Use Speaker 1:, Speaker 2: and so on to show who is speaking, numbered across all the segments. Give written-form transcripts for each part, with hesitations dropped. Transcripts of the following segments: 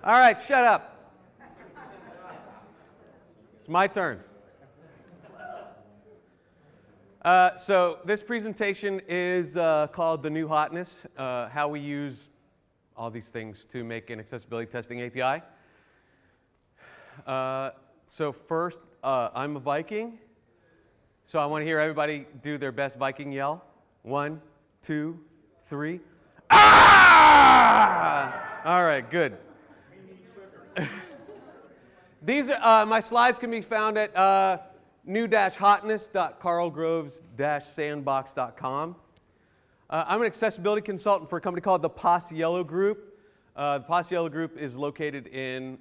Speaker 1: All right, shut up. It's my turn. So this presentation is called The New Hotness, how we use all these things to make an accessibility testing API. So first, I'm a Viking, so I want to hear everybody do their best Viking yell. 1, 2, 3. Ah! All right, good. These are, my slides can be found at new-hotness.karlgroves-sandbox.com. I'm an accessibility consultant for a company called the Postman Group. The Postman Group is located in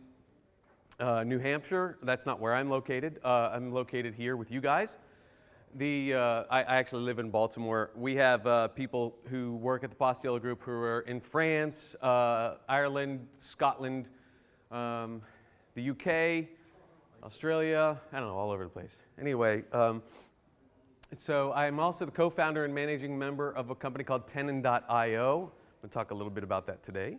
Speaker 1: New Hampshire. That's not where I'm located. I'm located here with you guys. I actually live in Baltimore. We have people who work at the Postman Group who are in France, Ireland, Scotland, the UK, Australia, I don't know, all over the place. Anyway, so I'm also the co-founder and managing member of a company called Tenon.io. I'm going to talk a little bit about that today.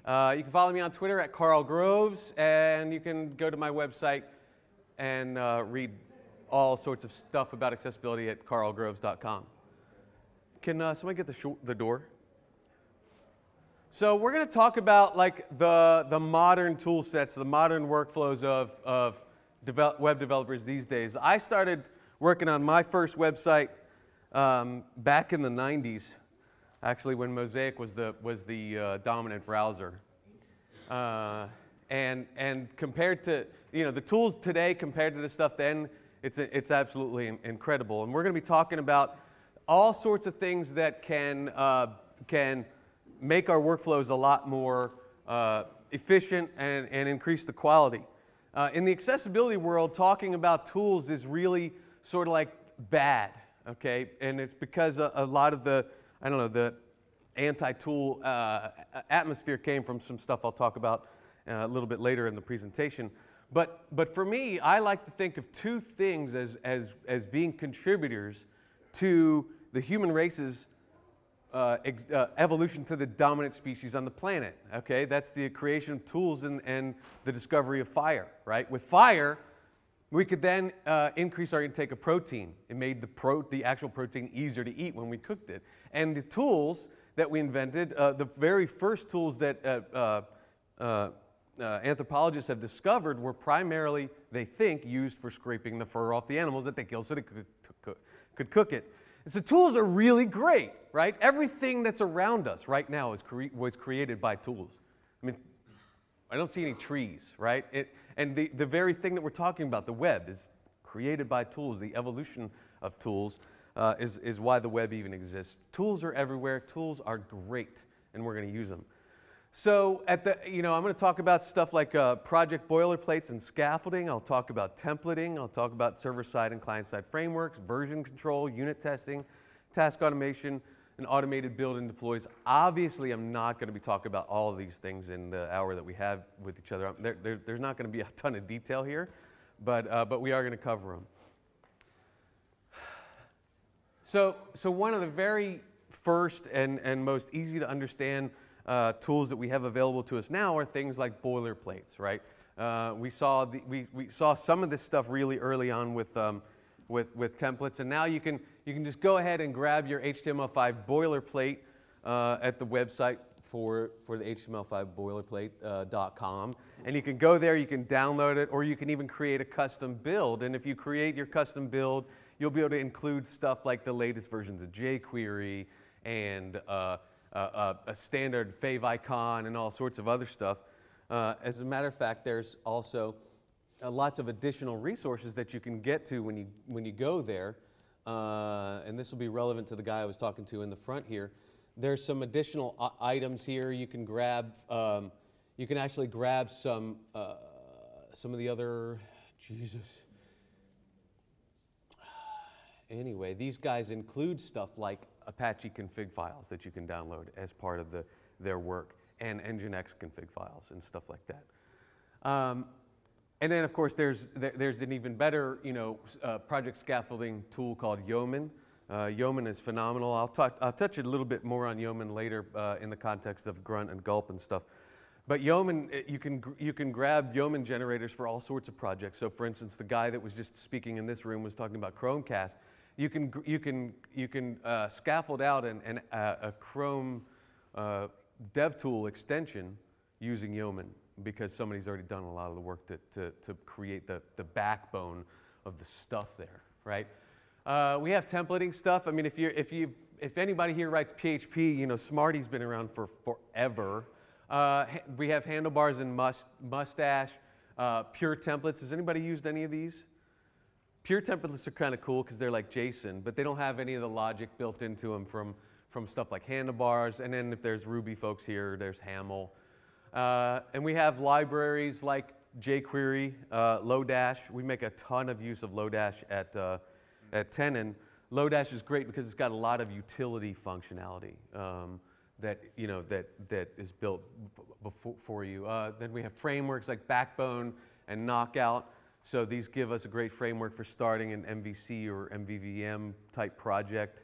Speaker 1: You can follow me on Twitter at Karl Groves, and you can go to my website and read all sorts of stuff about accessibility at karlgroves.com. Can somebody get the door? So we're going to talk about like the modern tool sets, the modern workflows of web developers these days. I started working on my first website back in the 90s, actually when Mosaic was the dominant browser. And compared to the tools today compared to the stuff then, it's absolutely incredible. And we're going to be talking about all sorts of things that can make our workflows a lot more efficient and increase the quality. In the accessibility world, talking about tools is really sort of like bad, okay? And it's because a lot of the anti-tool atmosphere came from some stuff I'll talk about a little bit later in the presentation. But for me, I like to think of two things as being contributors to the human race's evolution to the dominant species on the planet. Okay, that's the creation of tools and the discovery of fire. Right, with fire, we could then increase our intake of protein. It made the actual protein easier to eat when we cooked it. And the tools that we invented, the very first tools that anthropologists have discovered were primarily, they think, used for scraping the fur off the animals that they killed so they could cook it. And so tools are really great, right? Everything that's around us right now was created by tools. I mean, I don't see any trees, right? And the very thing that we're talking about, the web, is created by tools. The evolution of tools is why the web even exists. Tools are everywhere. Tools are great, and we're going to use them. So I'm going to talk about stuff like project boilerplates and scaffolding. I'll talk about templating. I'll talk about server-side and client-side frameworks, version control, unit testing, task automation, and automated build and deploys. Obviously, I'm not going to be talking about all of these things in the hour that we have with each other. There's not going to be a ton of detail here, but we are going to cover them. So one of the very first and most easy to understand tools that we have available to us now are things like boilerplates, right? We saw some of this stuff really early on with templates, and now you can just go ahead and grab your HTML5 boilerplate at the website for the HTML5 boilerplate.com, and you can go there, you can download it, or you can even create a custom build. And if you create your custom build, you'll be able to include stuff like the latest versions of jQuery and a standard favicon and all sorts of other stuff. As a matter of fact, there's also lots of additional resources that you can get to when you go there, and this will be relevant to the guy I was talking to in the front here. There's some additional items here you can grab. You can actually grab some of the other, Jesus. Anyway, these guys include stuff like Apache config files that you can download as part of their work, and Nginx config files and stuff like that. And then, of course, there's an even better, project scaffolding tool called Yeoman. Yeoman is phenomenal. I'll touch a little bit more on Yeoman later in the context of grunt and gulp and stuff. But Yeoman, you can grab Yeoman generators for all sorts of projects. So, for instance, the guy that was just speaking in this room was talking about Chromecast. You can scaffold out a Chrome DevTool extension using Yeoman because somebody's already done a lot of the work to create the backbone of the stuff there, right? We have templating stuff. I mean, if anybody here writes PHP, you know, Smarty's been around for forever. We have handlebars and mustache, pure templates. Has anybody used any of these? Pure templates are kind of cool because they're like JSON, but they don't have any of the logic built into them from stuff like handlebars. And then if there's Ruby folks here, there's Haml. And we have libraries like jQuery, Lodash. We make a ton of use of Lodash at Tenon. Lodash is great because it's got a lot of utility functionality that is built for you. Then we have frameworks like Backbone and Knockout. So these give us a great framework for starting an MVC or MVVM type project.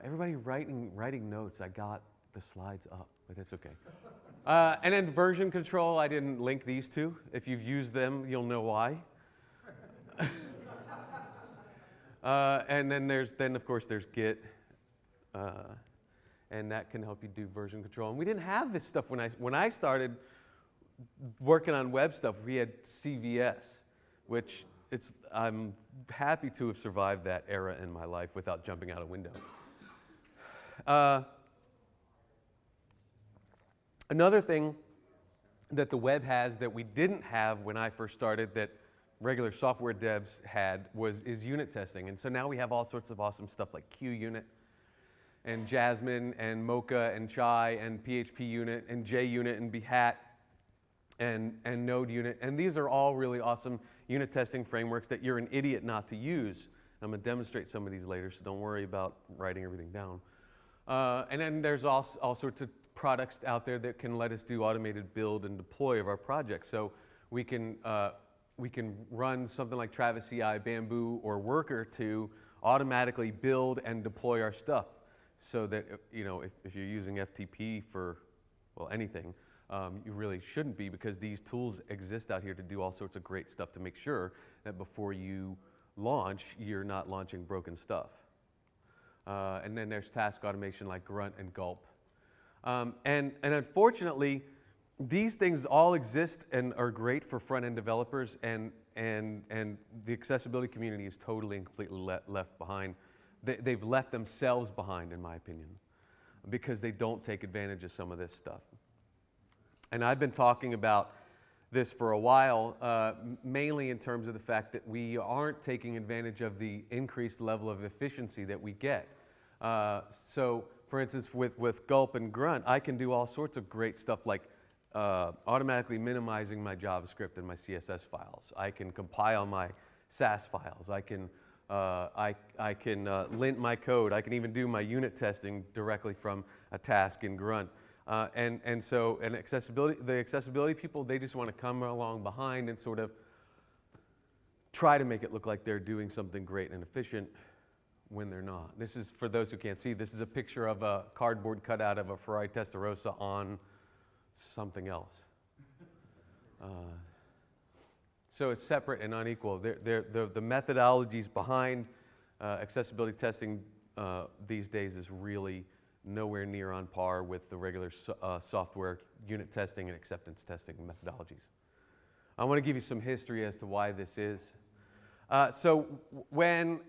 Speaker 1: Everybody writing notes. I got the slides up, but it's okay. And then version control. I didn't link these two. If you've used them, you'll know why. And then of course there's Git, and that can help you do version control. And we didn't have this stuff when I started working on web stuff. We had CVS, which I'm happy to have survived that era in my life without jumping out a window. Another thing that the web has that we didn't have when I first started that regular software devs had is unit testing. And so now we have all sorts of awesome stuff like QUnit and Jasmine and Mocha and Chai and PHP Unit and JUnit and Behat and Node Unit. And these are all really awesome unit testing frameworks that you're an idiot not to use. I'm going to demonstrate some of these later, so don't worry about writing everything down. And then there's all sorts of products out there that can let us do automated build and deploy of our projects. So we can run something like Travis CI, Bamboo, or Worker to automatically build and deploy our stuff so that, you know, if you're using FTP for, well, anything, you really shouldn't be, because these tools exist out here to do all sorts of great stuff to make sure that before you launch, you're not launching broken stuff. And then there's task automation like Grunt and Gulp. And unfortunately, these things all exist and are great for front-end developers, and the accessibility community is totally and completely left behind. They've left themselves behind, in my opinion, because they don't take advantage of some of this stuff. And I've been talking about this for a while, mainly in terms of the fact that we aren't taking advantage of the increased level of efficiency that we get. So, for instance, with Gulp and Grunt, I can do all sorts of great stuff like automatically minimizing my JavaScript and my CSS files. I can compile my SAS files. I can lint my code. I can even do my unit testing directly from a task in Grunt. And the accessibility people, they just want to come along behind and sort of try to make it look like they're doing something great and efficient when they're not. This is, for those who can't see, this is a picture of a cardboard cutout of a Ferrari Testarossa on something else. So it's separate and unequal. The methodologies behind accessibility testing these days is really nowhere near on par with the regular software unit testing and acceptance testing methodologies. I want to give you some history as to why this is. So when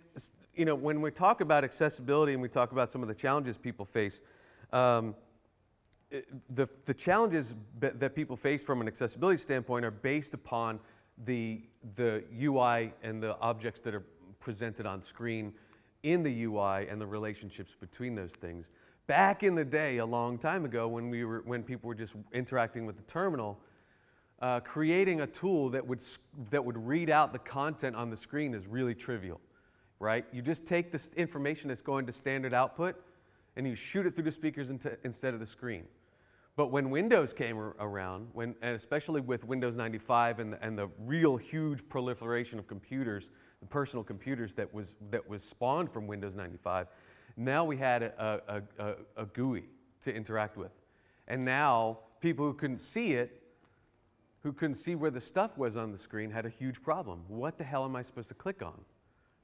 Speaker 1: we talk about accessibility and we talk about some of the challenges people face, the challenges that people face from an accessibility standpoint are based upon the UI and the objects that are presented on screen in the UI and the relationships between those things. Back in the day, a long time ago, when people were just interacting with the terminal, creating a tool that would read out the content on the screen is really trivial, right? You just take this information that's going to standard output and you shoot it through the speakers instead of the screen. But when Windows came around, and especially with Windows 95 and the real huge proliferation of computers, the personal computers that was spawned from Windows 95, now we had a GUI to interact with. And now people who couldn't see it, who couldn't see where the stuff was on the screen, had a huge problem. What the hell am I supposed to click on,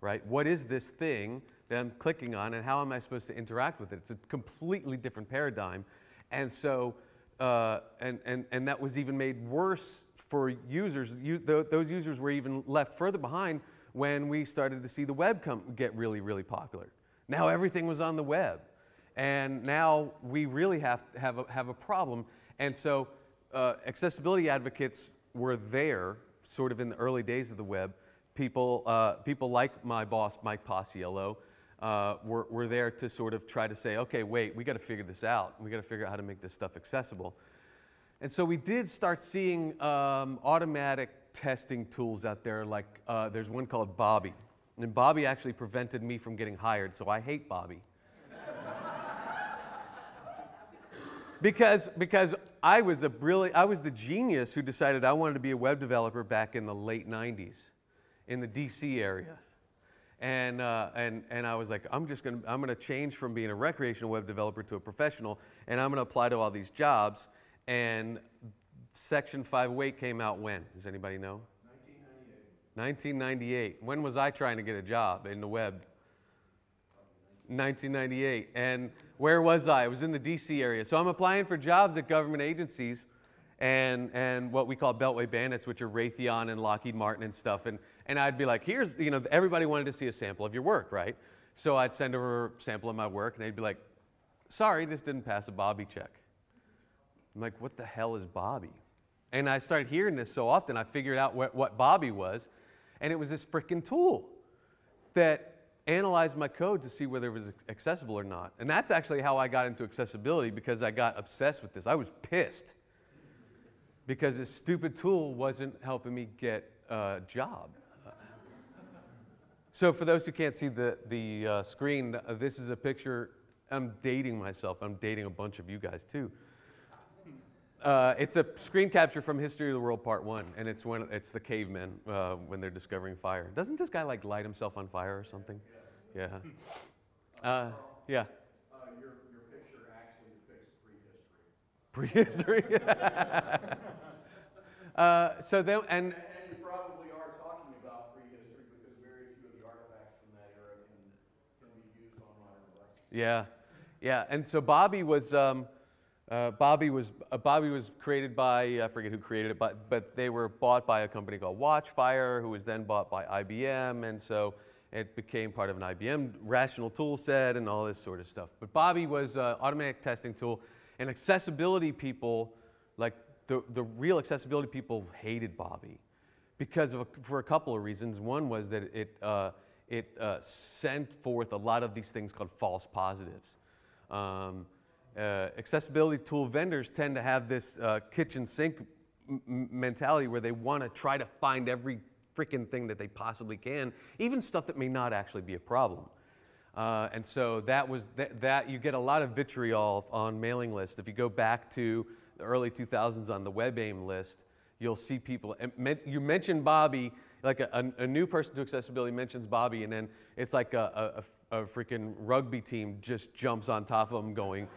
Speaker 1: right? What is this thing that I'm clicking on, and how am I supposed to interact with it? It's a completely different paradigm. And so, and that was even made worse for users. Those users were even left further behind when we started to see the web get really, really popular. Now everything was on the web. And now we really have a problem. And so accessibility advocates were there sort of in the early days of the web. People like my boss, Mike Paciello, were there to sort of try to say, okay, wait, we got to figure this out. We got to figure out how to make this stuff accessible. And so we did start seeing automatic testing tools out there, like there's one called Bobby. And Bobby actually prevented me from getting hired, so I hate Bobby. Because I was the genius who decided I wanted to be a web developer back in the late 90s in the DC area. And I was like, I'm gonna change from being a recreational web developer to a professional, and I'm gonna apply to all these jobs. And Section 508 came out when? Does anybody know? 1998. When was I trying to get a job in the web? 1998. And where was I? I was in the DC area. So I'm applying for jobs at government agencies and what we call Beltway bandits, which are Raytheon and Lockheed Martin and stuff. And I'd be like, here's, you know, everybody wanted to see a sample of your work, right? So I'd send over a sample of my work, and they'd be like, sorry, this didn't pass a Bobby check. I'm like, what the hell is Bobby? And I started hearing this so often, I figured out what Bobby was, and it was this frickin' tool that analyzed my code to see whether it was accessible or not. And that's actually how I got into accessibility, because I got obsessed with this. I was pissed because this stupid tool wasn't helping me get a job. So for those who can't see the screen, this is a picture. I'm dating myself. I'm dating a bunch of you guys too. It's a screen capture from History of the World Part 1, and it's the cavemen when they're discovering fire. Doesn't this guy like light himself on fire or something? Yeah. Yeah.
Speaker 2: Your picture actually depicts prehistory.
Speaker 1: Prehistory. So then, and
Speaker 2: you probably are talking about prehistory because very few of the artifacts from that era can be used on modern devices.
Speaker 1: Yeah, yeah. And so Bobby was created by, I forget who created it, but they were bought by a company called Watchfire, who was then bought by IBM, and so it became part of an IBM rational tool set and all this sort of stuff. But Bobby was an automatic testing tool, and accessibility people, like the real accessibility people, hated Bobby because for a couple of reasons. One was that it sent forth a lot of these things called false positives. Accessibility tool vendors tend to have this kitchen sink mentality where they want to try to find every freaking thing that they possibly can, even stuff that may not actually be a problem. And so that you get a lot of vitriol on mailing lists. If you go back to the early 2000s on the WebAIM list, you'll see people, you mention Bobby, like a new person to accessibility mentions Bobby, and then it's like a freaking rugby team just jumps on top of them going,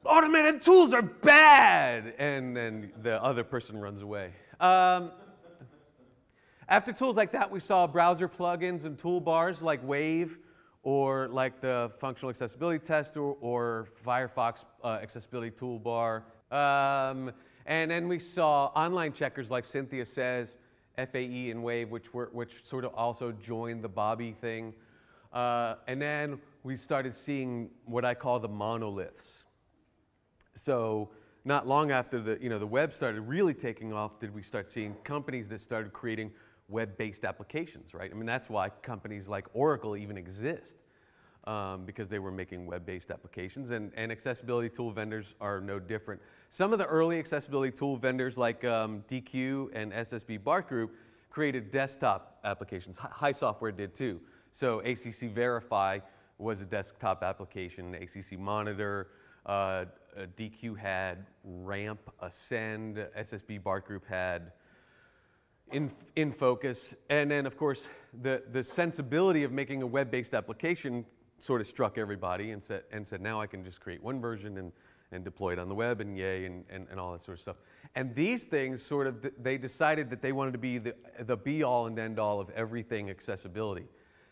Speaker 1: automated tools are bad! And then the other person runs away. After tools like that, we saw browser plugins and toolbars like Wave, or like the Functional Accessibility Test, or Firefox Accessibility Toolbar. And then we saw online checkers like Cynthia Says, FAE, and Wave, which sort of also joined the Bobby thing. And then we started seeing what I call the monoliths. So not long after the web started really taking off, did we start seeing companies that started creating web-based applications, right? I mean, that's why companies like Oracle even exist, because they were making web-based applications, and accessibility tool vendors are no different. Some of the early accessibility tool vendors like DQ and SSB Bart Group created desktop applications. High Software did too. So ACC Verify was a desktop application, ACC Monitor, DQ had Ramp, Ascend, SSB Bart Group had in Focus, and then of course the sensibility of making a web-based application sort of struck everybody and said now I can just create one version and deploy it on the web and yay and all that sort of stuff. And these things sort of, they decided that they wanted to be the be-all and end-all of everything accessibility.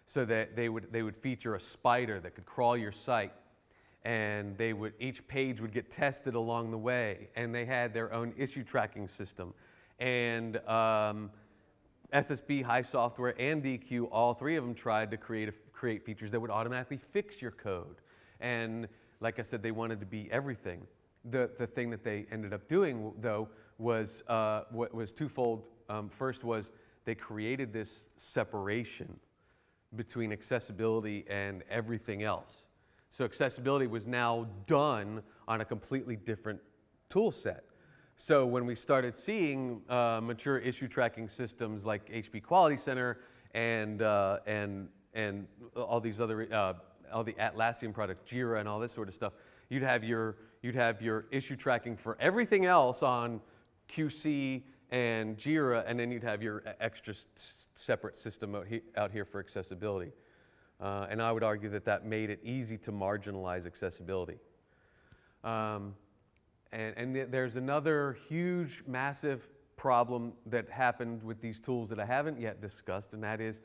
Speaker 1: So that they would feature a spider that could crawl your site, and each page would get tested along the way, and they had their own issue tracking system. And SSB, High Software, and DQ, all three of them tried to create features that would automatically fix your code. And like I said, they wanted to be everything. The thing that they ended up doing, though, was twofold. First was they created this separation between accessibility and everything else. So accessibility was now done on a completely different tool set. So when we started seeing mature issue tracking systems like HP Quality Center and all these other all the Atlassian products, Jira and all this sort of stuff, you'd have your issue tracking for everything else on QC and Jira, and then you'd have your extra separate system out here for accessibility. And I would argue that that made it easy to marginalize accessibility. And there's another huge, massive problem that happened with these tools that I haven't yet discussed, and that is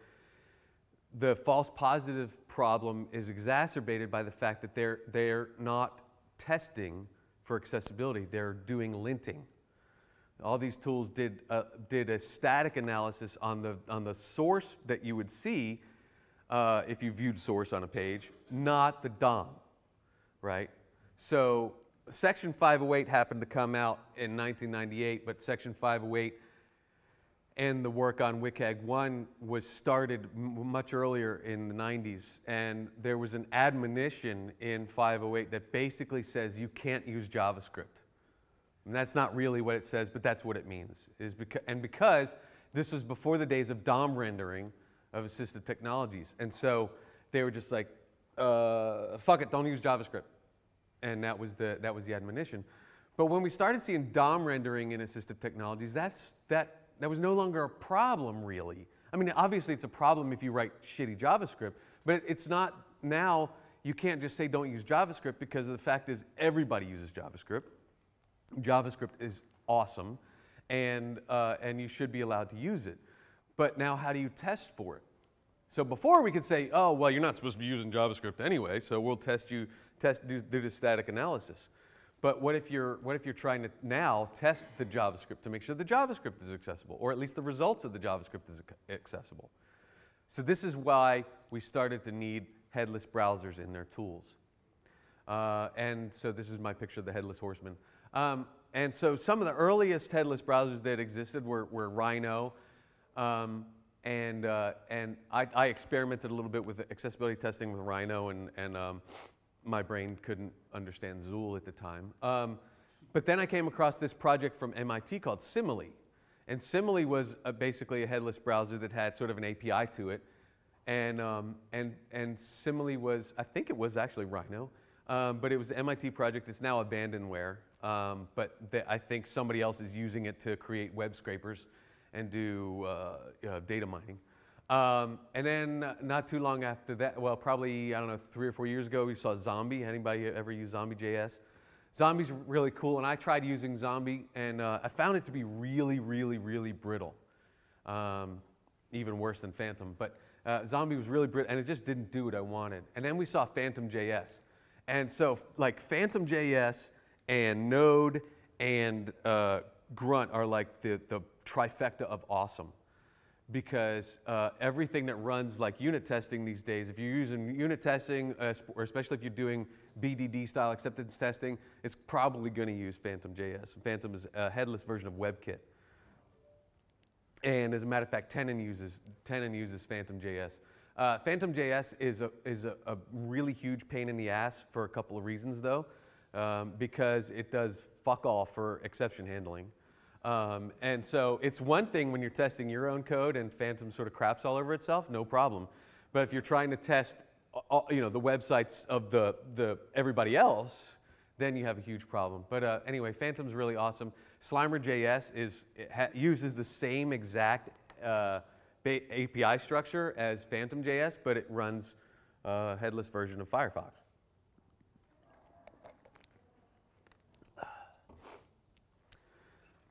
Speaker 1: the false positive problem is exacerbated by the fact that they're not testing for accessibility. They're doing linting. All these tools did a static analysis on the source that you would see if you viewed source on a page, not the DOM, right? So Section 508 happened to come out in 1998, but Section 508 and the work on WCAG 1 was started much earlier in the 90s, and there was an admonition in 508 that basically says you can't use JavaScript. And that's not really what it says, but that's what it means. Because this was before the days of DOM rendering of assistive technologies. And so they were just like, fuck it, don't use JavaScript. And that was the admonition. But when we started seeing DOM rendering in assistive technologies, that was no longer a problem, really. I mean, obviously it's a problem if you write shitty JavaScript, but it's not now. You can't just say don't use JavaScript, because the fact is everybody uses JavaScript. JavaScript is awesome, and you should be allowed to use it. But now how do you test for it? So before we could say, oh, well, you're not supposed to be using JavaScript anyway, so we'll do the static analysis. But what if you're trying to now test the JavaScript to make sure the JavaScript is accessible, or at least the results of the JavaScript is accessible? So this is why we started to need headless browsers in their tools. And so this is my picture of the headless horseman. And so some of the earliest headless browsers that existed were Rhino, and I experimented a little bit with accessibility testing with Rhino, and my brain couldn't understand Zool at the time. But then I came across this project from MIT called Simile. And Simile was basically a headless browser that had sort of an API to it. And Simile was, I think it was actually Rhino, but it was an MIT project. It's now abandonware. But I think somebody else is using it to create web scrapers and do data mining. And then not too long after that, well, probably, I don't know, 3 or 4 years ago, we saw Zombie. Anybody ever use Zombie.js? Zombie's really cool, and I tried using Zombie, and I found it to be really, really, really brittle. Even worse than Phantom. But Zombie was really brittle, and it just didn't do what I wanted. And then we saw Phantom.js. And so, like, Phantom.js and Node and Grunt are like the trifecta of awesome. Because everything that runs like unit testing these days, if you're using unit testing, or especially if you're doing BDD style acceptance testing, it's probably going to use Phantom.js. Phantom is a headless version of WebKit. And as a matter of fact, Tenon uses Phantom.js. Phantom.js is a really huge pain in the ass for a couple of reasons, though, because it does fuck all for exception handling. And so it's one thing when you're testing your own code and Phantom sort of craps all over itself, no problem. But if you're trying to test, the websites of the everybody else, then you have a huge problem. But anyway, Phantom's really awesome. Slimer.js uses the same exact API structure as Phantom.js, but it runs a headless version of Firefox.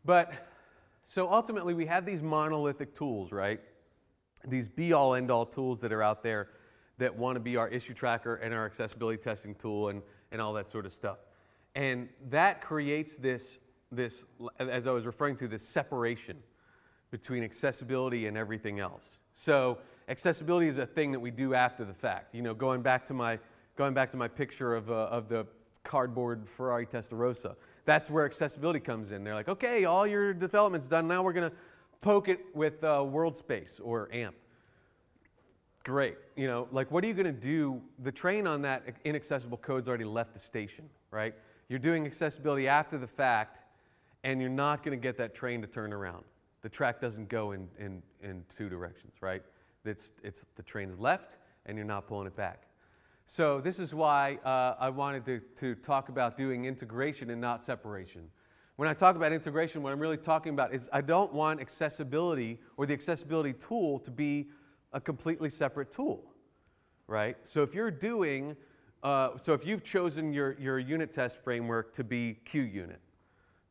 Speaker 1: But so ultimately, we have these monolithic tools, right? These be-all, end-all tools that are out there that want to be our issue tracker and our accessibility testing tool and all that sort of stuff. And that creates this, as I was referring to, this separation between accessibility and everything else. So accessibility is a thing that we do after the fact. You know, going back to my picture of the cardboard Ferrari Testarossa. That's where accessibility comes in. They're like, okay, all your development's done. Now we're going to poke it with world space or AMP. Great. You know, like, what are you going to do? The train on that inaccessible code's already left the station, right? You're doing accessibility after the fact, and you're not going to get that train to turn around. The track doesn't go in two directions, right? The train is left, and you're not pulling it back. So this is why I wanted to talk about doing integration and not separation. When I talk about integration, what I'm really talking about is I don't want accessibility or the accessibility tool to be a completely separate tool, right? So if you're doing, so if you've chosen your unit test framework to be QUnit,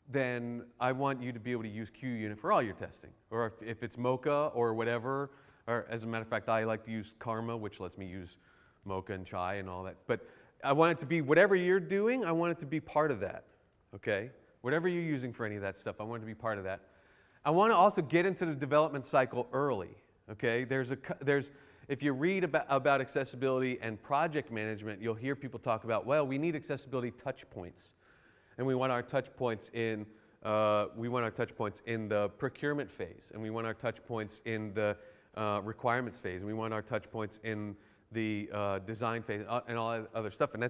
Speaker 1: then I want you to be able to use QUnit for all your testing. Or if it's Mocha or whatever, or as a matter of fact, I like to use Karma, which lets me use Mocha and Chai and all that. But I want it to be, whatever you're doing, I want it to be part of that, okay? Whatever you're using for any of that stuff, I want it to be part of that. I want to also get into the development cycle early, okay? If you read about accessibility and project management, you'll hear people talk about, well, we need accessibility touch points. And we want our touch points in, the procurement phase, and we want our touch points in the requirements phase, and we want our touch points in the design phase and all that other stuff. And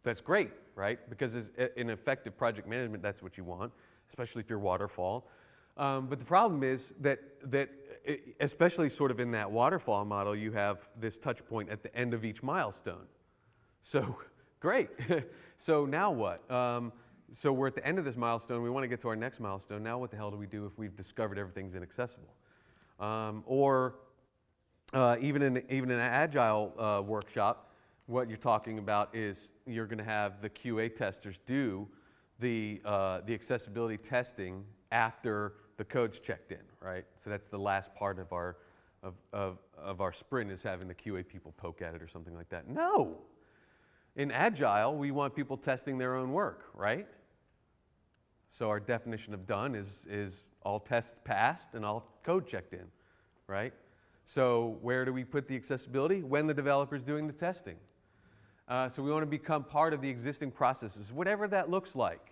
Speaker 1: that's great, right? Because in effective project management, that's what you want, especially if you're waterfall. But the problem is that especially sort of in that waterfall model, you have this touch point at the end of each milestone. So great. So now what? So we're at the end of this milestone. We want to get to our next milestone. Now what the hell do we do if we've discovered everything's inaccessible? Even in an agile workshop, what you're talking about is you're going to have the QA testers do the accessibility testing after the code's checked in, right? So that's the last part of our sprint, is having the QA people poke at it or something like that. No! In agile, we want people testing their own work, right? So our definition of done is all tests passed and all code checked in, right? So where do we put the accessibility? When the developer's doing the testing. So we want to become part of the existing processes, whatever that looks like.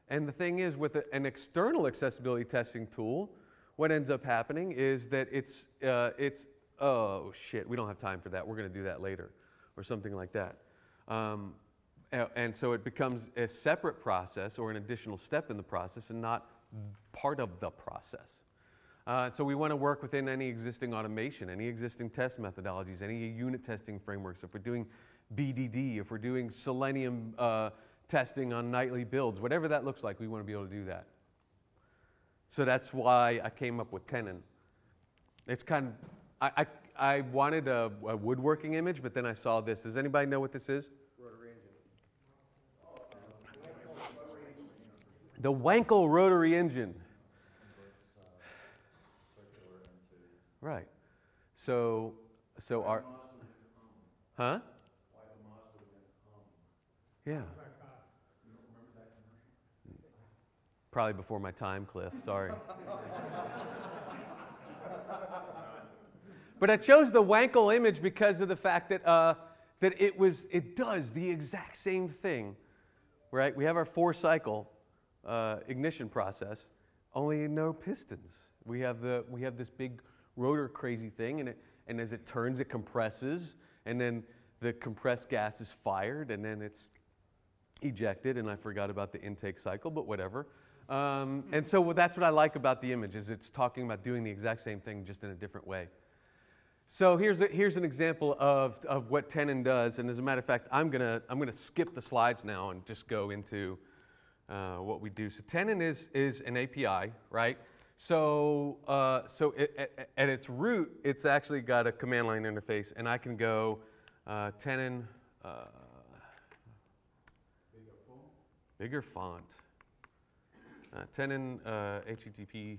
Speaker 1: And the thing is, with an external accessibility testing tool, what ends up happening is that it's oh shit, we don't have time for that. We're going to do that later, or something like that. And so it becomes a separate process or an additional step in the process and not part of the process. So we want to work within any existing automation, any existing test methodologies, any unit testing frameworks. If we're doing BDD, if we're doing Selenium testing on nightly builds, whatever that looks like, we want to be able to do that. So that's why I came up with Tenon. It's kind of, I wanted a woodworking image, but then I saw this. Does anybody know what this is?
Speaker 2: Rotary engine.
Speaker 1: The Wankel rotary engine. Right. So our, huh? Yeah. Probably before my time, Cliff. Sorry. But I chose the Wankel image because of the fact that it does the exact same thing, right? We have our 4-cycle ignition process, only no pistons. We have this big rotor crazy thing, and as it turns, it compresses, and then the compressed gas is fired, and then it's ejected, and I forgot about the intake cycle, but whatever. And so that's what I like about the image, is it's talking about doing the exact same thing, just in a different way. So here's an example of what Tenon does, and as a matter of fact, I'm gonna skip the slides now and just go into what we do. So Tenon is an API, right? So at its root, it's actually got a command line interface, and I can go Tenon bigger font. Tenon HTTP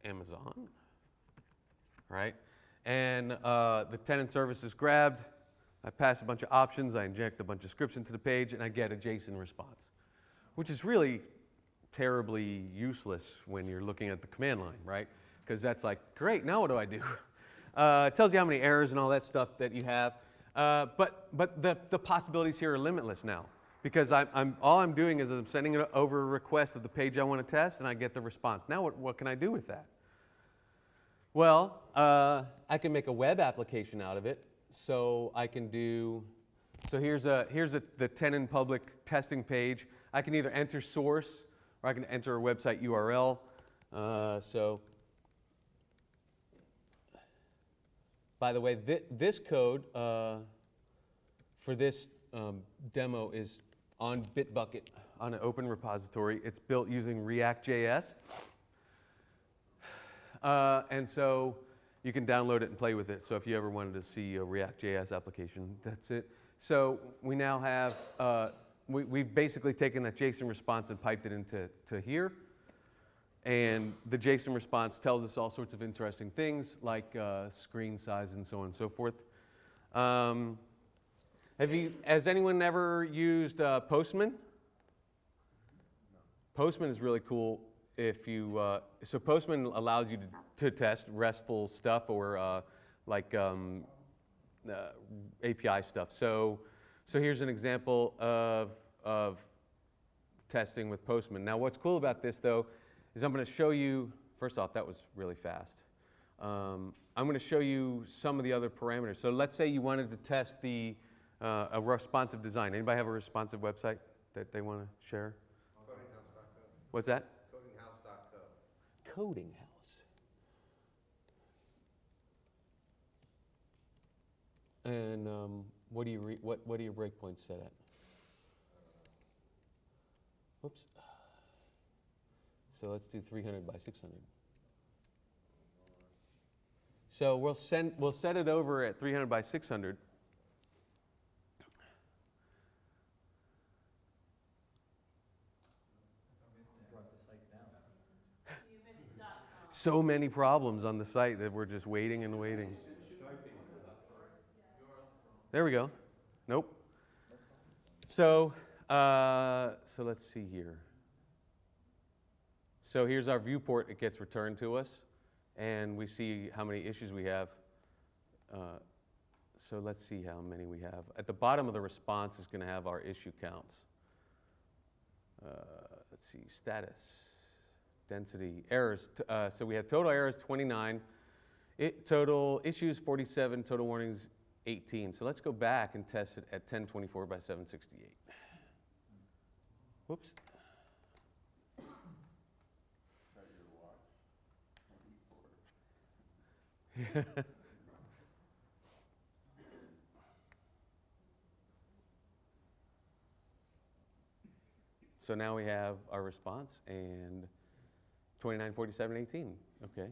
Speaker 1: Amazon, right? And the Tenon service is grabbed. I pass a bunch of options. I inject a bunch of scripts into the page, and I get a JSON response, which is really terribly useless when you're looking at the command line, right? Because that's like, great, now what do I do? It tells you how many errors and all that stuff that you have. But the possibilities here are limitless now. Because all I'm doing is I'm sending over a request of the page I want to test, and I get the response. Now what can I do with that? Well, I can make a web application out of it. So I can do, so here's the Tenon public testing page. I can either enter source, or I can enter a website URL. So, by the way, this code for this demo is on Bitbucket on an open repository. It's built using React.js. And so you can download it and play with it. So if you ever wanted to see a React.js application, that's it. So we now have, we've basically taken that JSON response and piped it into here. And the JSON response tells us all sorts of interesting things, like screen size and so on and so forth. Has anyone ever used Postman? No. Postman is really cool. If you, so Postman allows you to test RESTful stuff or API stuff. So here's an example of testing with Postman. Now what's cool about this though is I'm going to show you, first off, that was really fast. I'm going to show you some of the other parameters. So let's say you wanted to test a responsive design. Anybody have a responsive website that they want to share? What's that? Coding House. And what are your breakpoints set at? Whoops. So let's do 300 by 600. So we'll set it over at 300 by 600. So many problems on the site that we're just waiting and waiting. There we go. Nope. So let's see here. So here's our viewport. It gets returned to us, and we see how many issues we have. So let's see how many we have. At the bottom of the response is going to have our issue counts. Let's see, status. Density, errors, so we have total errors 29, total issues 47, total warnings 18. So let's go back and test it at 1024 by 768. Whoops. So now we have our response and 29, 47, 18. Okay.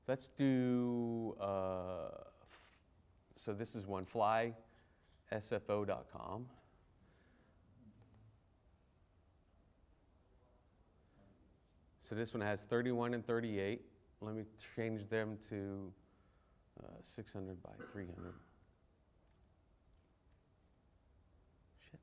Speaker 1: Let's do, so this is one, flysfo.com. So this one has 31 and 38. Let me change them to 600 by 300. Shit.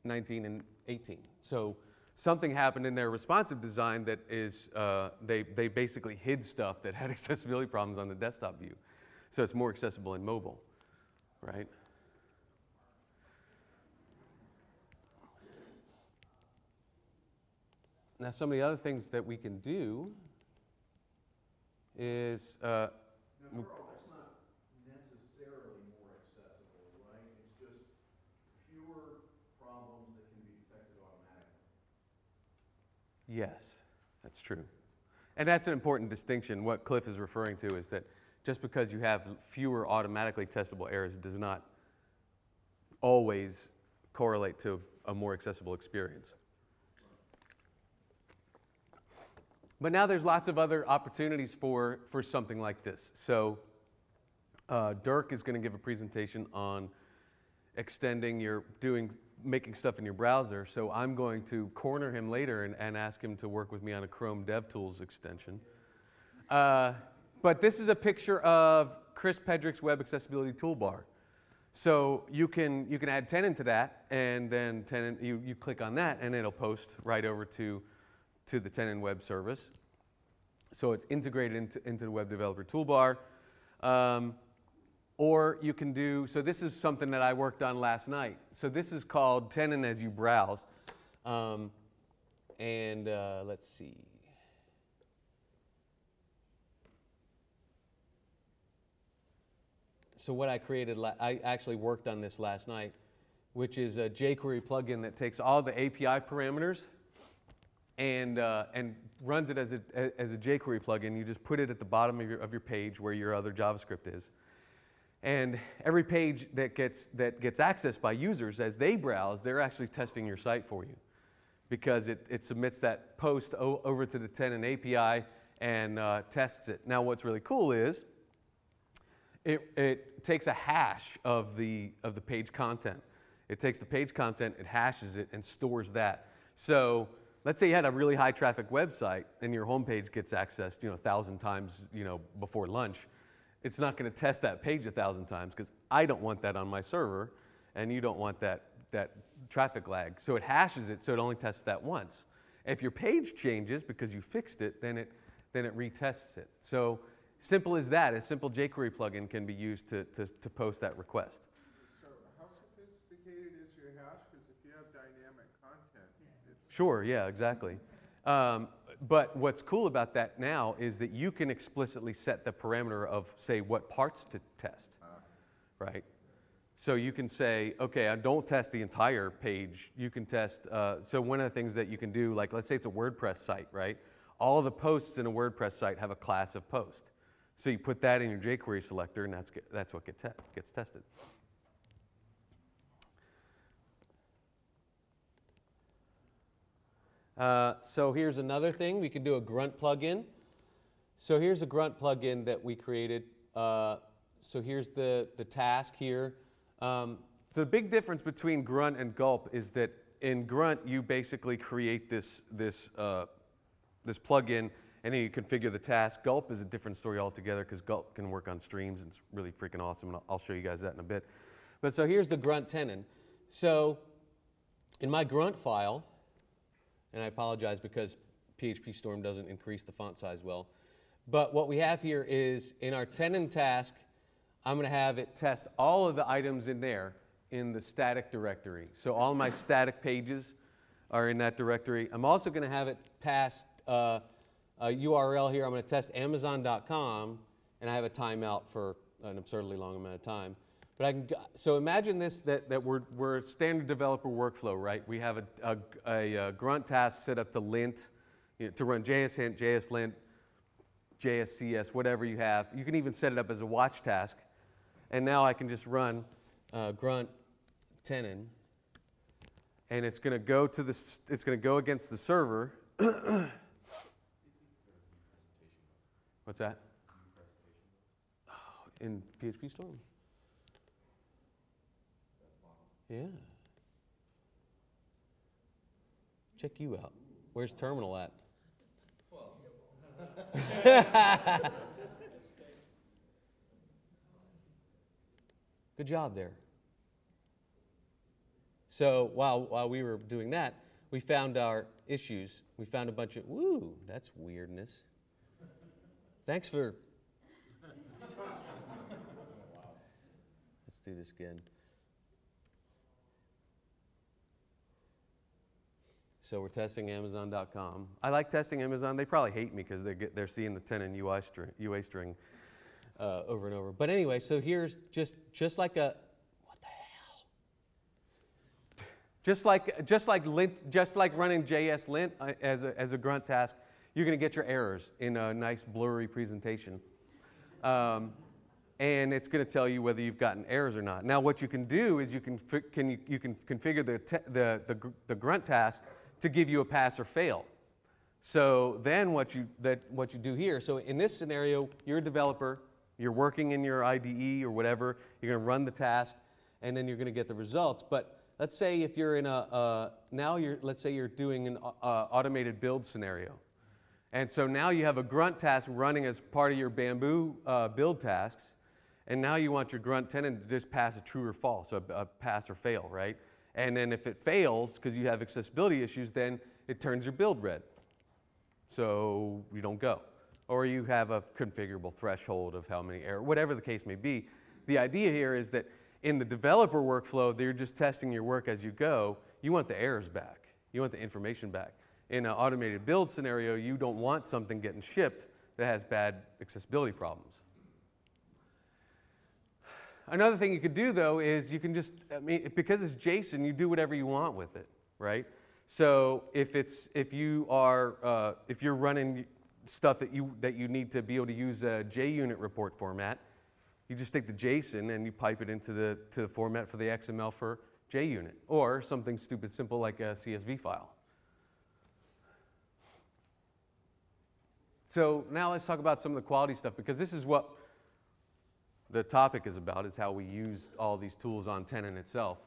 Speaker 1: 19 and 18. So something happened in their responsive design that is, they basically hid stuff that had accessibility problems on the desktop view. So it's more accessible in mobile, right? Now some of the other things that we can do is,
Speaker 2: Now, Karl, that's not necessarily more accessible, right? It's just fewer problems that can be detected automatically.
Speaker 1: yes, that's true. And that's an important distinction. What Cliff is referring to is that just because you have fewer automatically testable errors does not always correlate to a more accessible experience. But now there's lots of other opportunities for something like this. So Dirk is going to give a presentation on extending making stuff in your browser. So I'm going to corner him later and ask him to work with me on a Chrome DevTools extension. But this is a picture of Chris Pedrick's Web Accessibility Toolbar. So you can add Tenon to that, and then Tenon, you click on that, and it'll post right over to the Tenon web service. So it's integrated into the Web Developer Toolbar. Or you can do, so this is something that I worked on last night. So this is called Tenon As You Browse. Let's see. So what I created, I actually worked on this last night, which is a jQuery plugin that takes all the API parameters and runs it as a jQuery plugin. You just put it at the bottom of your page where your other JavaScript is. And every page that gets accessed by users as they browse, they're actually testing your site for you, because it submits that post over to the Tenon API and tests it. Now what's really cool is it takes a hash of the page content. It takes the page content, it hashes it, and stores that. So let's say you had a really high traffic website and your home page gets accessed 1,000 times before lunch. It's not going to test that page 1,000 times, because I don't want that on my server, and you don't want that traffic lag. So it hashes it, so it only tests that once. If your page changes because you fixed it, then it retests it. So simple as that, a simple jQuery plugin can be used to post that request.
Speaker 3: So how sophisticated is your hash? Because if you have dynamic content, it's...
Speaker 1: Sure, yeah, exactly. But what's cool about that now is that you can explicitly set the parameter of, say, what parts to test, right? So you can say, okay, I don't test the entire page. You can test, so one of the things that you can do, like let's say it's a WordPress site, right? All of the posts in a WordPress site have a class of post. So you put that in your jQuery selector, and that's what gets tested. So here's another thing. We can do a grunt plugin. So here's a grunt plugin that we created. So here's the task here. So the big difference between grunt and gulp is that in grunt you basically create this plugin and then you configure the task. Gulp is a different story altogether, because gulp can work on streams and it's really freaking awesome, and I'll show you guys that in a bit. But so here's the grunt tenon. So in my grunt file, and I apologize because PHP Storm doesn't increase the font size well. But what we have here is in our Tenon task, I'm going to have it test all of the items in there in the static directory. So all my static pages are in that directory. I'm also going to have it pass a URL here. I'm going to test Amazon.com, and I have a timeout for an absurdly long amount of time. But I can, so imagine this, that we're a standard developer workflow, right? We have a grunt task set up to lint, to run JSHint, JSLint, JSCS, whatever you have. You can even set it up as a watch task. And now I can just run grunt tenon, and it's going to go to it's going to go against the server. What's that? Oh, in PHP Storm. Yeah. Check you out. Where's terminal at? Good job there. So while we were doing that, we found our issues. We found a bunch of, woo, that's weirdness. Thanks for... Let's do this again. So we're testing Amazon.com. I like testing Amazon. They probably hate me because they're seeing the Tenon UA string over and over. But anyway, so here's just like a, what the hell? Just like running JSLint as a grunt task, you're going to get your errors in a nice blurry presentation. And it's going to tell you whether you've gotten errors or not. Now, what you can do is you can configure the grunt task to give you a pass or fail. So then what you do here, so in this scenario, you're a developer, You're working in your IDE or whatever, you're going to run the task, and then you're going to get the results. But let's say if you're in let's say you're doing an automated build scenario. And so now you have a grunt task running as part of your Bamboo build tasks, and now you want your grunt tenant to just pass a true or false, a pass or fail, right? And then if it fails, because you have accessibility issues, then it turns your build red. So you don't go. Or you have a configurable threshold of how many errors, whatever the case may be. The idea here is that in the developer workflow, they're just testing your work as you go. You want the errors back. You want the information back. In an automated build scenario, you don't want something getting shipped that has bad accessibility problems. Another thing you could do, though, is you can just, because it's JSON, you do whatever you want with it, right? So if you're running stuff that you need to be able to use a JUnit report format, you just take the JSON and you pipe it into the format for the XML for JUnit, or something stupid simple like a CSV file. So now let's talk about some of the quality stuff, because this is what the topic is about, is how we use all these tools on Tenon itself.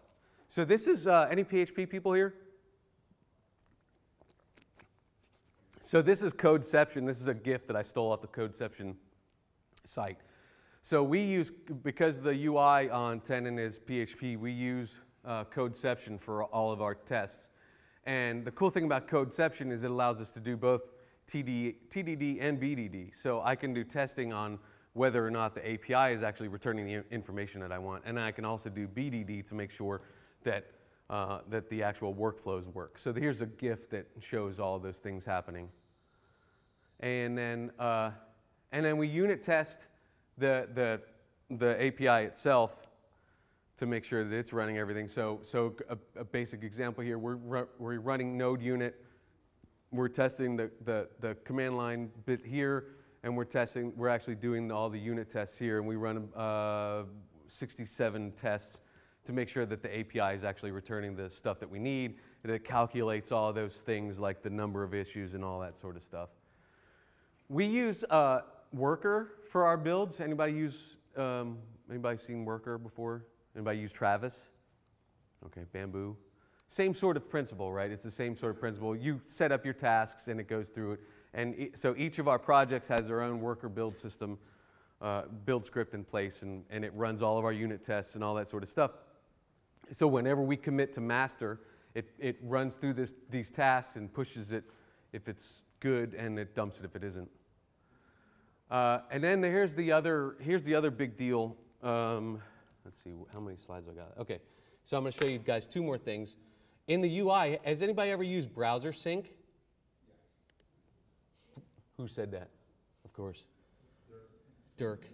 Speaker 1: So this is, any PHP people here? So this is Codeception. This is a GIF that I stole off the Codeception site. So we use, because the UI on Tenon is PHP, we use Codeception for all of our tests. And the cool thing about Codeception is it allows us to do both TDD and BDD. So I can do testing on whether or not the API is actually returning the information that I want. And I can also do BDD to make sure that, that the actual workflows work. So here's a GIF that shows all those things happening. And then we unit test the API itself to make sure that it's running everything. So a basic example here, we're running node unit. We're testing the command line bit here, and we're actually doing all the unit tests here, and we run 67 tests to make sure that the API is actually returning the stuff that we need, and it calculates all of those things like the number of issues and all that sort of stuff. We use Worker for our builds. Anybody seen Worker before? Anybody use Travis? Okay, Bamboo. Same sort of principle, right? It's the same sort of principle. You set up your tasks and it goes through it. And so each of our projects has their own Worker build system, build script in place, and it runs all of our unit tests and all that sort of stuff. So whenever we commit to master, it runs through these tasks and pushes it if it's good, and it dumps it if it isn't. And then here's the other big deal. Let's see, how many slides I got? Okay, so I'm going to show you guys two more things. In the UI, has anybody ever used browser sync? Who said that? Of course. Dirk.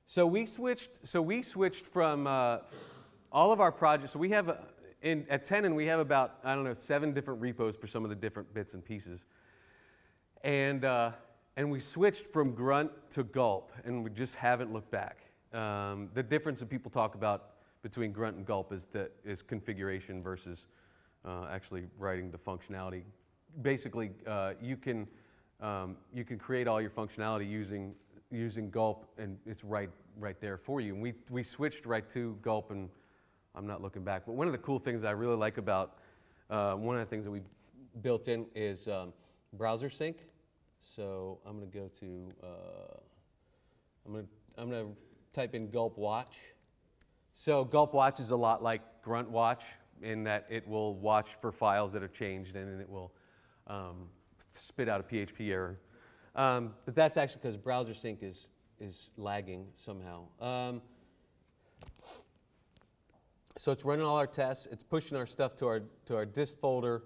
Speaker 1: So we switched from all of our projects. So we have at Tenon we have about, I don't know, 7 different repos for some of the different bits and pieces. And we switched from grunt to gulp, and we just haven't looked back. The difference that people talk about between grunt and gulp is configuration versus actually writing the functionality. Basically, you can create all your functionality using gulp, and it's right there for you. And we switched right to gulp, and I'm not looking back. But one of the cool things I really like about one of the things that we built in is browser sync. So I'm going to go to I'm going to type in gulp watch. So gulp watch is a lot like grunt watch in that it will watch for files that have changed, and it will spit out a PHP error. But that's actually because browser sync is lagging somehow. So it's running all our tests. It's pushing our stuff to our dist folder.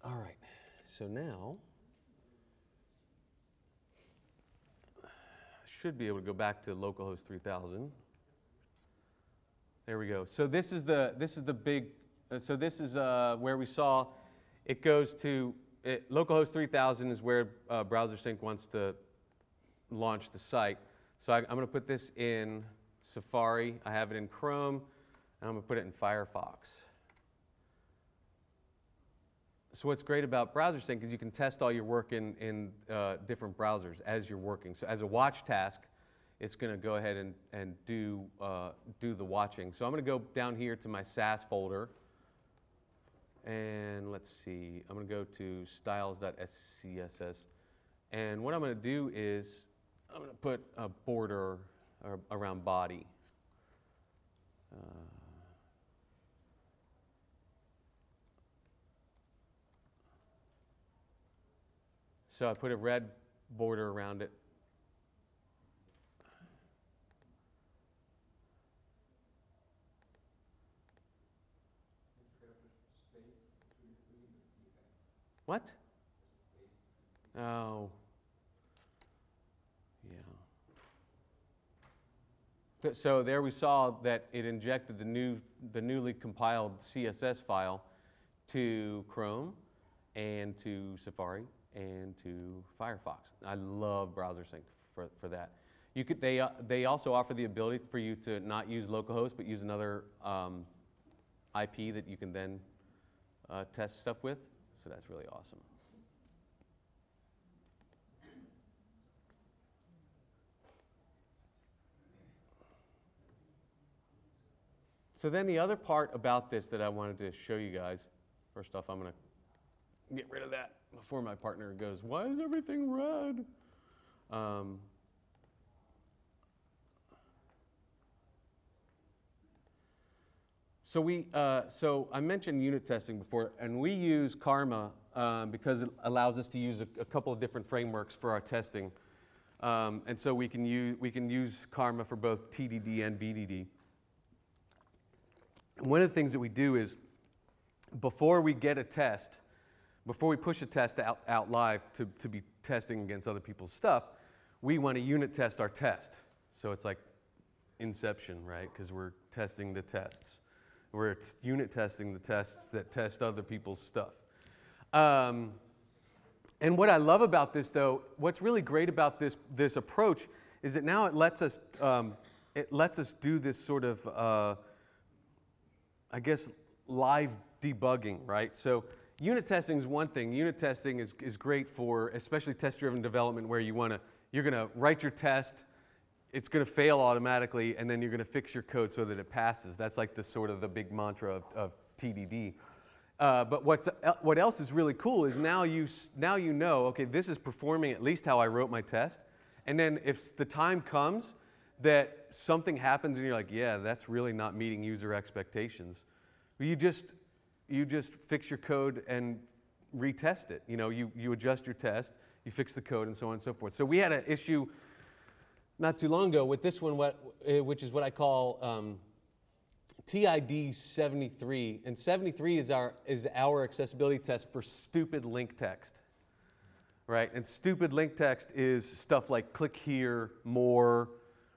Speaker 1: All right. So now I should be able to go back to localhost 3000. There we go. So this is the big. So this is where we saw it goes to localhost 3000 is where browser sync wants to launch the site. So I'm going to put this in Safari. I have it in Chrome, and I'm going to put it in Firefox. So what's great about Browser Sync is you can test all your work in different browsers as you're working. So as a watch task, it's going to go ahead and do the watching. So I'm going to go down here to my SAS folder. And let's see, I'm going to go to styles.scss. And what I'm going to do is I'm going to put a border around body. So I put a red border around it. What? Oh. Yeah. So there we saw that it injected the newly compiled CSS file to Chrome and to Safari and to Firefox. I love Browser Sync for that. You could, they also offer the ability for you to not use localhost, but use another IP that you can then test stuff with. So that's really awesome. So then the other part about this that I wanted to show you guys, first off, I'm going to get rid of that before my partner goes, why is everything red? So I mentioned unit testing before, and we use Karma because it allows us to use a couple of different frameworks for our testing. And so we can use Karma for both TDD and BDD. And one of the things that we do is before we get a test, before we push a test out live to be testing against other people's stuff, we want to unit test our test. So it's like Inception, right? Because we're testing the tests. We're unit testing the tests that test other people's stuff. And what I love about this, though, what's really great about this approach is that now it lets us do this sort of, I guess, live debugging, right? So unit testing is one thing. Unit testing is great for especially test-driven development where you're going to write your test, it's going to fail automatically, and then you're going to fix your code so that it passes. That's like the big mantra of TDD. But what else is really cool is now you know, okay, this is performing at least how I wrote my test. And then if the time comes that something happens and you're like, yeah, that's really not meeting user expectations, you just fix your code and retest it. You know, you adjust your test, you fix the code, and so on and so forth. So we had an issue not too long ago with this one, which is what I call TID 73, and 73 is our accessibility test for stupid link text, right? And stupid link text is stuff like click here, more,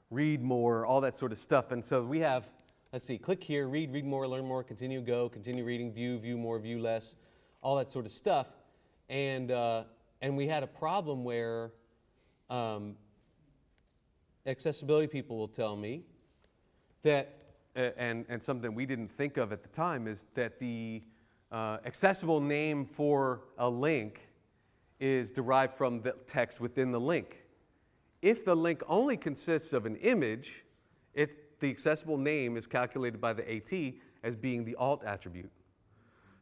Speaker 1: read more, all that sort of stuff. And so we have, let's see, click here, read more, learn more, continue, go, continue reading, view more, view less, all that sort of stuff. And we had a problem where accessibility people will tell me that, and something we didn't think of at the time, is that the accessible name for a link is derived from the text within the link. If the link only consists of an image, the accessible name is calculated by the AT as being the alt attribute.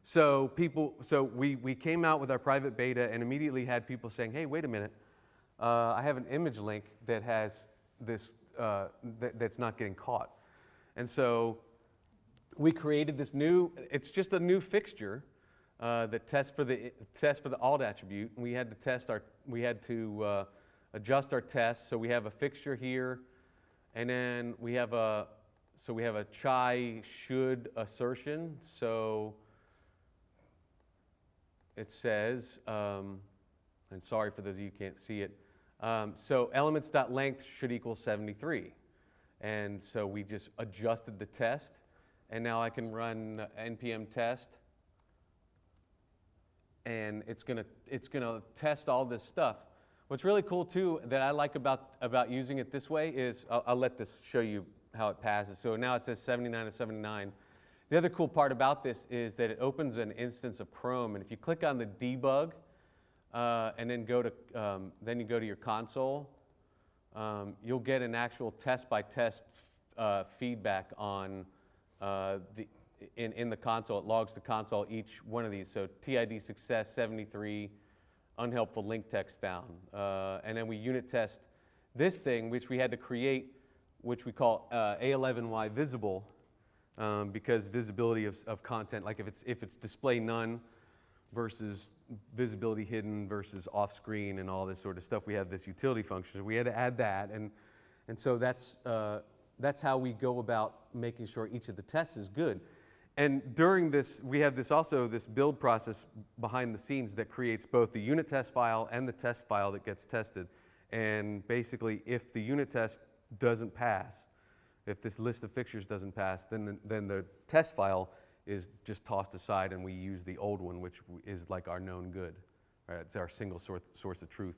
Speaker 1: So we came out with our private beta and immediately had people saying, hey, wait a minute, I have an image link that has this, that's not getting caught. And so we created this new, it's just a new fixture that tests for the alt attribute. And we had to adjust our test. So we have a fixture here, and then we have a chai should assertion. So it says, and sorry for those of you who can't see it. So elements.length should equal 73. And so we just adjusted the test, and now I can run npm test, and it's gonna test all this stuff. What's really cool too that I like about using it this way is I'll let this show you how it passes. So now it says 79 to 79. The other cool part about this is that it opens an instance of Chrome, and if you click on the debug and then you go to your console, you'll get an actual test-by-test feedback on in the console. It logs the console each one of these. So TID success 73, unhelpful link text found, and then we unit test this thing, which we had to create, which we call A11Y visible. Because visibility of content, like if it's display none versus visibility hidden versus off screen and all this sort of stuff, we have this utility function. We had to add that, and so that's how we go about making sure each of the tests is good. And during this, we have this build process behind the scenes that creates both the unit test file and the test file that gets tested. And basically, if the unit test doesn't pass, if this list of fixtures doesn't pass, then the test file is just tossed aside, and we use the old one, which is like our known good. Right? It's our single source of truth.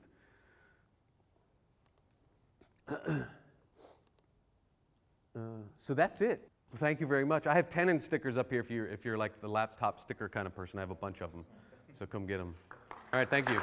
Speaker 1: So that's it. Thank you very much. I have Tenon stickers up here if you're like the laptop sticker kind of person. I have a bunch of them, so come get them. All right, thank you.